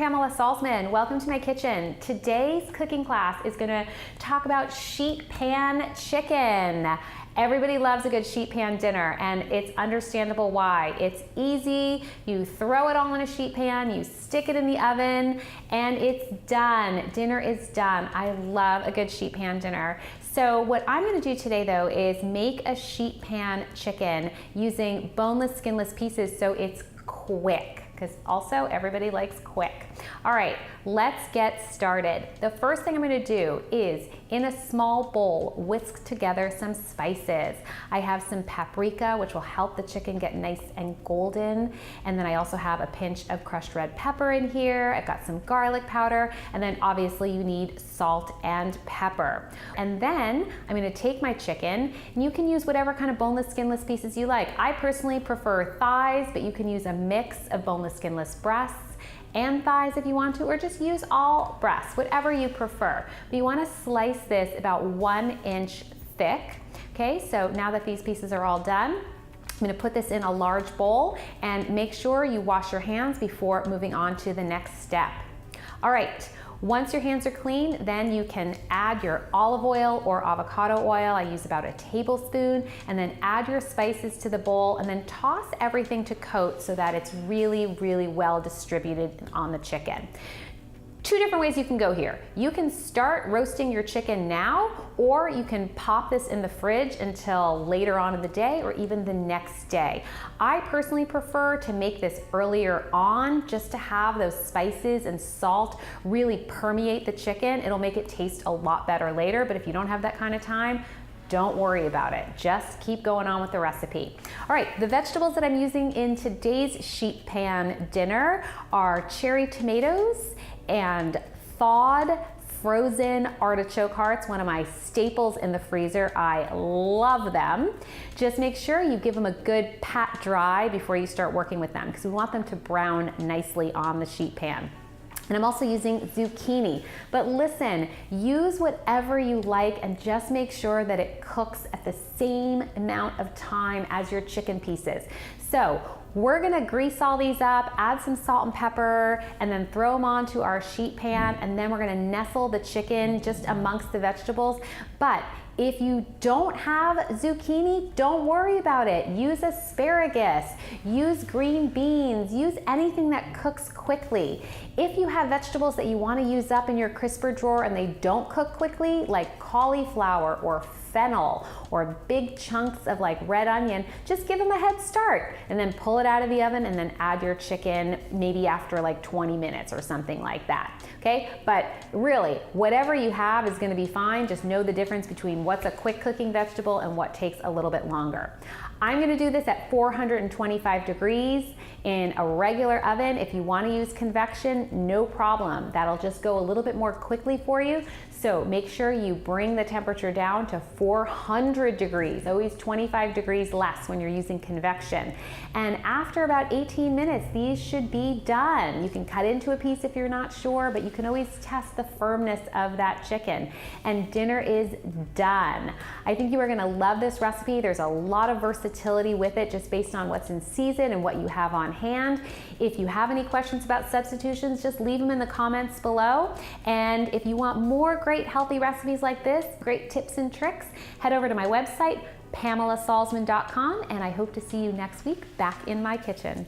Pamela Salzman. Welcome to my kitchen. Today's cooking class is going to talk about sheet pan chicken. Everybody loves a good sheet pan dinner, and it's understandable why. It's easy. You throw it all in a sheet pan, you stick it in the oven, and it's done. Dinner is done. I love a good sheet pan dinner. So what I'm going to do today though is make a sheet pan chicken using boneless, skinless pieces so it's quick, because also everybody likes quick. All right, let's get started. The first thing I'm going to do is, in a small bowl, whisk together some spices. I have some paprika, which will help the chicken get nice and golden. And then I also have a pinch of crushed red pepper in here. I've got some garlic powder. And then obviously you need salt and pepper. And then I'm going to take my chicken, and you can use whatever kind of boneless, skinless pieces you like. I personally prefer thighs, but you can use a mix of boneless, skinless breasts and thighs if you want to, or just use all breasts, whatever you prefer. But you want to slice this about 1 inch thick. Okay, so now that these pieces are all done, I'm going to put this in a large bowl and make sure you wash your hands before moving on to the next step. All right. Once your hands are clean, then you can add your olive oil or avocado oil. I use about a tablespoon, and then add your spices to the bowl, and then toss everything to coat so that it's really, really well distributed on the chicken. Two different ways you can go here. You can start roasting your chicken now, or you can pop this in the fridge until later on in the day or even the next day. I personally prefer to make this earlier on, just to have those spices and salt really permeate the chicken. It'll make it taste a lot better later, but if you don't have that kind of time, don't worry about it. Just keep going on with the recipe. All right, the vegetables that I'm using in today's sheet pan dinner are cherry tomatoes and thawed frozen artichoke hearts, one of my staples in the freezer. I love them. Just make sure you give them a good pat dry before you start working with them, because we want them to brown nicely on the sheet pan. And I'm also using zucchini. But listen, use whatever you like and just make sure that it cooks at the same amount of time as your chicken pieces. So we're gonna grease all these up, add some salt and pepper, and then throw them onto our sheet pan, and then we're gonna nestle the chicken just amongst the vegetables. But if you don't have zucchini, don't worry about it. Use asparagus, use green beans, use anything that cooks quickly. If you have vegetables that you want to use up in your crisper drawer and they don't cook quickly, like cauliflower or fennel or big chunks of like red onion, just give them a head start and then pull it out of the oven and then add your chicken maybe after like 20 minutes or something like that. Okay, but really, whatever you have is going to be fine. Just know the difference between what's a quick cooking vegetable and what takes a little bit longer. I'm going to do this at 425 degrees in a regular oven. If you want to use convection, no problem. That'll just go a little bit more quickly for you. So make sure you bring the temperature down to 400 degrees, always 25 degrees less when you're using convection. And after about 18 minutes, these should be done. You can cut into a piece if you're not sure, but you can always test the firmness of that chicken. And dinner is done. I think you are going to love this recipe. There's a lot of versatility with it just based on what's in season and what you have on hand. If you have any questions about substitutions, just leave them in the comments below. And if you want more great healthy recipes like this, great tips and tricks, head over to my website, PamelaSalzman.com, and I hope to see you next week back in my kitchen.